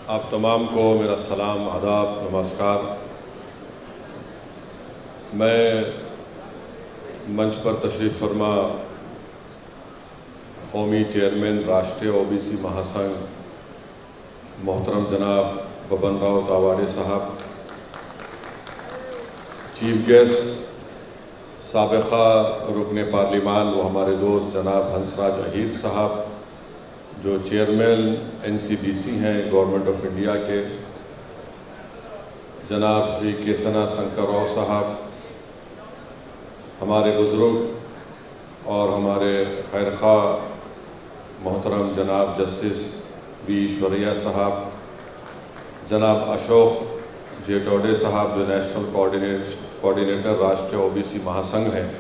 आप तमाम को मेरा सलाम, आदाब, नमस्कार। मैं मंच पर तशरीफ़ फरमा कौमी चेयरमैन राष्ट्रीय ओबीसी महासंघ मोहतरम जनाब बबन राव तावाड़े साहब, चीफ गेस्ट साबिक़ा रुकन पार्लिमान व हमारे दोस्त जनाब हंसराज अहीर साहब जो चेयरमैन NCBC हैं गवर्नमेंट ऑफ इंडिया के, जनाब श्री केसना शंकर राव साहब, हमारे बुज़ुर्ग और हमारे खैरख्वाह मोहतरम जनाब जस्टिस V ईश्वरैया साहब, जनाब अशोक जेटौड़े साहब जो नेशनल कोऑर्डिनेटर राष्ट्रीय ओबीसी महासंघ हैं,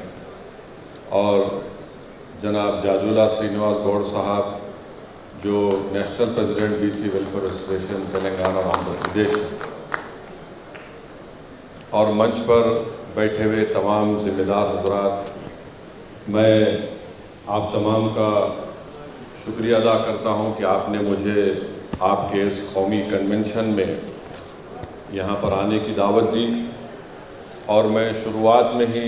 और जनाब जाजुला श्रीनिवास गौड़ साहब जो national president BC welfare association Telangana और आंध्र प्रदेश है, और मंच पर बैठे हुए तमाम ज़िम्मेदार हजरात, मैं आप तमाम का शुक्रिया अदा करता हूं कि आपने मुझे आपके इस कौमी कन्वेंशन में यहाँ पर आने की दावत दी। और मैं शुरुआत में ही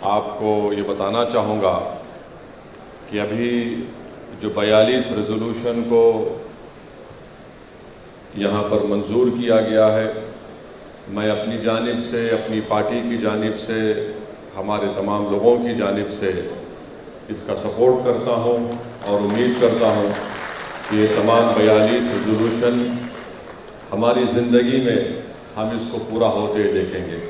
आपको ये बताना चाहूँगा कि अभी जो 42 रेजोल्यूशन को यहाँ पर मंजूर किया गया है, मैं अपनी जानिब से, अपनी पार्टी की जानिब से, हमारे तमाम लोगों की जानिब से इसका सपोर्ट करता हूँ और उम्मीद करता हूँ कि ये तमाम 42 रेजोल्यूशन हमारी ज़िंदगी में हम इसको पूरा होते देखेंगे।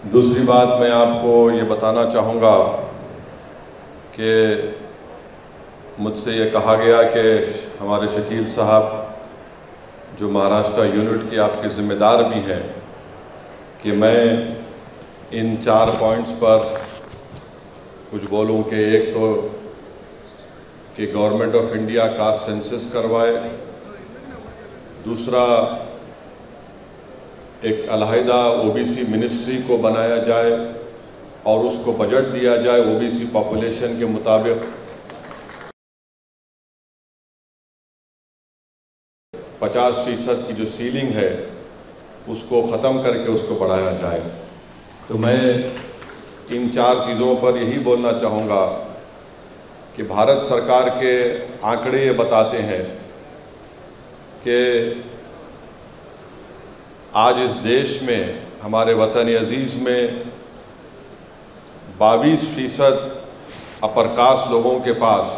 दूसरी बात मैं आपको ये बताना चाहूँगा कि मुझसे ये कहा गया कि हमारे शकील साहब जो महाराष्ट्र यूनिट के आपके ज़िम्मेदार भी हैं, कि मैं इन 4 पॉइंट्स पर कुछ बोलूं कि एक तो कि government of India caste census करवाए, दूसरा एक अलहदा ओबीसी मिनिस्ट्री को बनाया जाए और उसको बजट दिया जाए ओबीसी पॉपुलेशन के मुताबिक 50% की जो सीलिंग है उसको ख़त्म करके उसको बढ़ाया जाए। तो मैं इन 4 चीज़ों पर यही बोलना चाहूँगा कि भारत सरकार के आंकड़े ये बताते हैं कि आज इस देश में, हमारे वतन अजीज़ में 22% अपर कास्ट लोगों के पास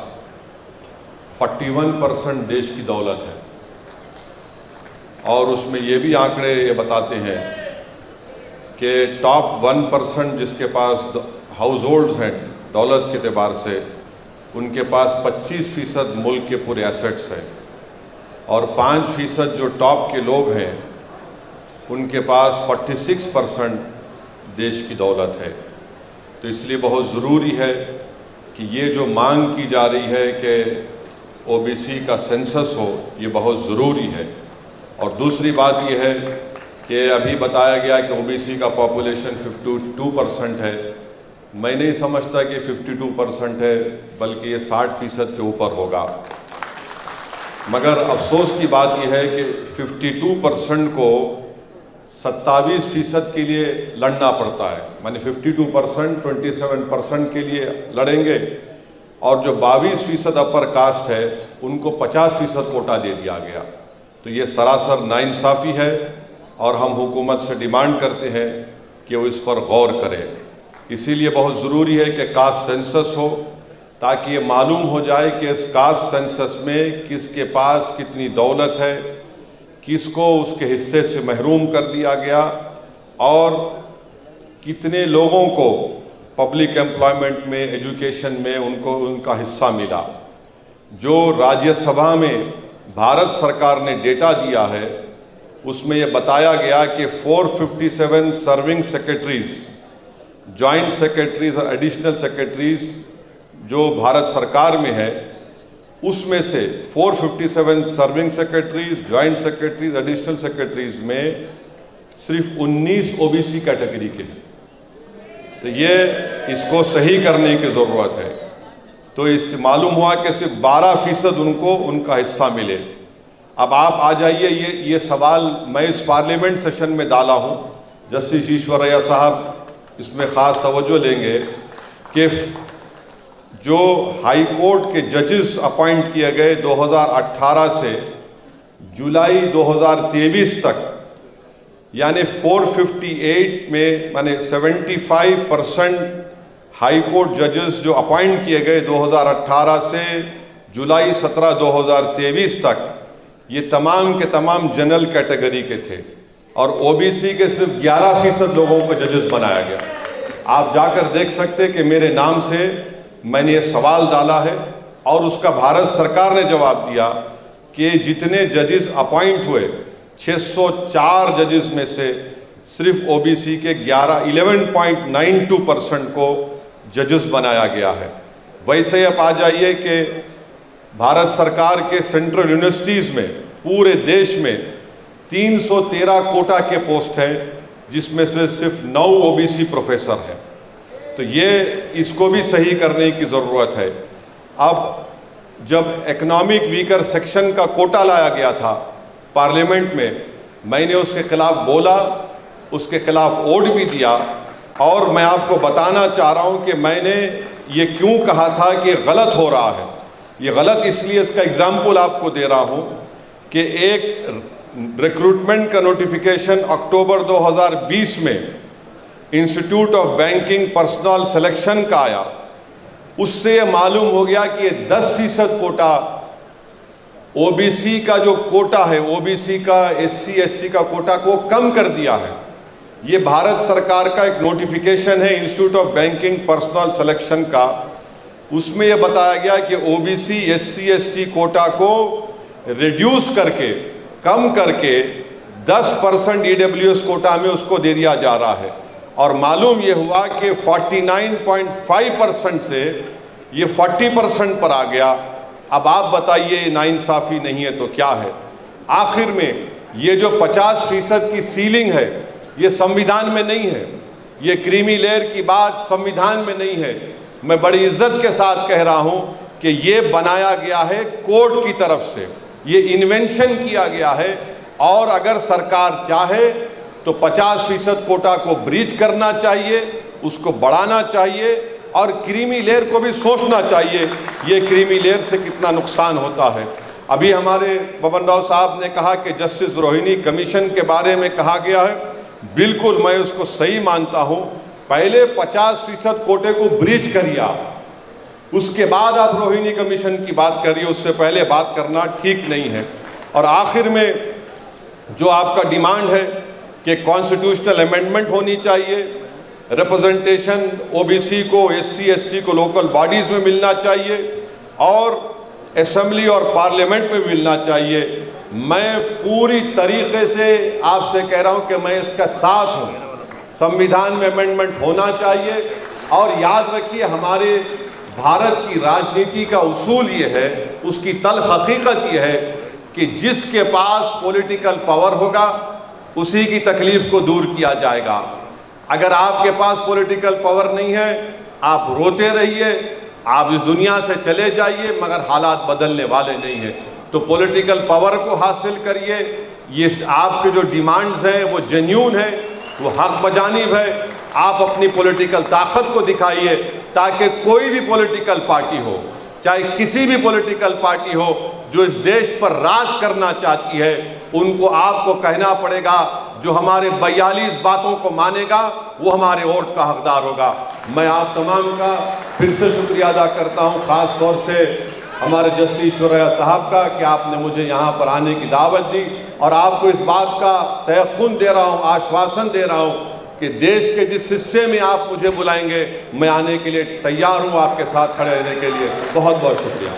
41% देश की दौलत है। और उसमें ये भी आंकड़े ये बताते हैं कि टॉप 1% जिसके पास हाउस होल्ड्स हैं दौलत के एतबार से, उनके पास 25% मुल्क के पूरे एसेट्स हैं, और 5% जो टॉप के लोग हैं उनके पास 46% देश की दौलत है। तो इसलिए बहुत ज़रूरी है कि ये जो मांग की जा रही है कि ओबीसी का सेंसस हो, ये बहुत ज़रूरी है। और दूसरी बात ये है कि अभी बताया गया कि ओबीसी का पॉपुलेशन 52% है। मैं नहीं समझता कि 52% है, बल्कि ये 60% के ऊपर होगा। मगर अफसोस की बात यह है कि 52% को 27% के लिए लड़ना पड़ता है, माने 52% 27% के लिए लड़ेंगे, और जो 22% अपर कास्ट है उनको 50% कोटा दे दिया गया। तो ये सरासर नाइंसाफ़ी है और हम हुकूमत से डिमांड करते हैं कि वो इस पर गौर करे। इसीलिए बहुत ज़रूरी है कि कास्ट सेंसस हो, ताकि ये मालूम हो जाए कि इस कास्ट सेंसस में किसके पास कितनी दौलत है, किसको उसके हिस्से से महरूम कर दिया गया, और कितने लोगों को पब्लिक एम्प्लॉयमेंट में, एजुकेशन में उनको उनका हिस्सा मिला। जो राज्यसभा में भारत सरकार ने डेटा दिया है उसमें यह बताया गया कि 457 सर्विंग सेक्रेटरीज, जॉइंट सेक्रेटरीज और एडिशनल सेक्रेटरीज जो भारत सरकार में है, उसमें से 457 serving secretaries, joint secretaries, additional secretaries में सिर्फ 19 ओबीसी कैटेगरी के हैं। तो ये इसको सही करने की ज़रूरत है। तो इससे मालूम हुआ कि सिर्फ 12% उनको उनका हिस्सा मिले। अब आप आ जाइए, ये सवाल मैं इस पार्लियामेंट सेशन में डाला हूँ, जस्टिस ईश्वरैया साहब इसमें ख़ास तवज्जो लेंगे कि जो हाई कोर्ट के जजेस अपॉइंट किए गए 2018 से जुलाई 2023 तक, यानी 458 में माने 75% हाई कोर्ट जजेस जो अपॉइंट किए गए 2018 से जुलाई 17 2023 तक, ये तमाम के तमाम जनरल कैटेगरी के थे और ओबीसी के सिर्फ 11% लोगों को जजेस बनाया गया। आप जाकर देख सकते कि मेरे नाम से मैंने ये सवाल डाला है और उसका भारत सरकार ने जवाब दिया कि जितने जजेस अपॉइंट हुए 604 जजेस में से सिर्फ ओबीसी के 11.92% को जजेस बनाया गया है। वैसे आप आ जाइए कि भारत सरकार के सेंट्रल यूनिवर्सिटीज़ में पूरे देश में 313 कोटा के पोस्ट हैं, जिसमें से सिर्फ 9 ओबीसी प्रोफेसर हैं। तो ये इसको भी सही करने की ज़रूरत है। अब जब इकोनॉमिक वीकर सेक्शन का कोटा लाया गया था पार्लियामेंट में, मैंने उसके खिलाफ बोला, उसके खिलाफ वोट भी दिया और मैं आपको बताना चाह रहा हूँ कि मैंने ये क्यों कहा था कि गलत हो रहा है। ये गलत इसलिए, इसका एग्जाम्पल आपको दे रहा हूँ कि एक रिक्रूटमेंट का नोटिफिकेशन अक्टूबर 2020 में institute of banking personal selection का आया। उससे ये मालूम हो गया कि ये 10% कोटा ओबीसी का जो कोटा है, ओबीसी का एससी एसटी का कोटा को कम कर दिया है। ये भारत सरकार का एक नोटिफिकेशन है institute of banking personal selection का। उसमें यह बताया गया कि ओबीसी एससी एसटी कोटा को रिड्यूस करके, कम करके 10% ईडब्ल्यूएस कोटा में उसको दे दिया जा रहा है। और मालूम ये हुआ कि 49.5% से ये 40% पर आ गया। अब आप बताइए नाइंसाफ़ी नहीं है तो क्या है। आखिर में ये जो 50% की सीलिंग है, ये संविधान में नहीं है। ये क्रीमी लेयर की बात संविधान में नहीं है। मैं बड़ी इज्जत के साथ कह रहा हूँ कि ये बनाया गया है कोर्ट की तरफ से, ये इन्वेंशन किया गया है। और अगर सरकार चाहे तो 50% कोटा को ब्रीच करना चाहिए, उसको बढ़ाना चाहिए और क्रीमी लेयर को भी सोचना चाहिए ये क्रीमी लेयर से कितना नुकसान होता है। अभी हमारे बबन राव साहब ने कहा कि जस्टिस रोहिणी कमीशन के बारे में कहा गया है, बिल्कुल मैं उसको सही मानता हूँ। पहले 50% कोटे को ब्रीच करिए आप, उसके बाद आप रोहिणी कमीशन की बात करिए, उससे पहले बात करना ठीक नहीं है। और आखिर में जो आपका डिमांड है कि कॉन्स्टिट्यूशनल अमेंडमेंट होनी चाहिए, रिप्रेजेंटेशन ओबीसी को, एससी एसटी को लोकल बॉडीज़ में मिलना चाहिए और असेंबली और पार्लियामेंट में मिलना चाहिए। मैं पूरी तरीके से आपसे कह रहा हूं कि मैं इसका साथ हूं। संविधान में अमेंडमेंट होना चाहिए। और याद रखिए, हमारे भारत की राजनीति का उसूल ये है, उसकी तल्ख हकीकत ये है कि जिसके पास पॉलिटिकल पावर होगा उसी की तकलीफ को दूर किया जाएगा। अगर आपके पास पॉलिटिकल पावर नहीं है, आप रोते रहिए, आप इस दुनिया से चले जाइए, मगर हालात बदलने वाले नहीं हैं। तो पॉलिटिकल पावर को हासिल करिए। ये आपके जो डिमांड्स हैं वो जेन्यून है, वो हक बजानिब है। आप अपनी पॉलिटिकल ताकत को दिखाइए ताकि कोई भी पॉलिटिकल पार्टी हो, चाहे किसी भी पॉलिटिकल पार्टी हो, जो इस देश पर राज करना चाहती है, उनको आपको कहना पड़ेगा जो हमारे 42 बातों को मानेगा वो हमारे वोट का हकदार होगा। मैं आप तमाम का फिर से शुक्रिया अदा करता हूं, ख़ास तौर से हमारे जस्टिस ईश्वरैया साहब का कि आपने मुझे यहाँ पर आने की दावत दी। और आपको इस बात का तयक़ुन दे रहा हूँ, आश्वासन दे रहा हूँ कि देश के जिस हिस्से में आप मुझे बुलाएंगे मैं आने के लिए तैयार हूँ, आपके साथ खड़े रहने के लिए। बहुत बहुत शुक्रिया।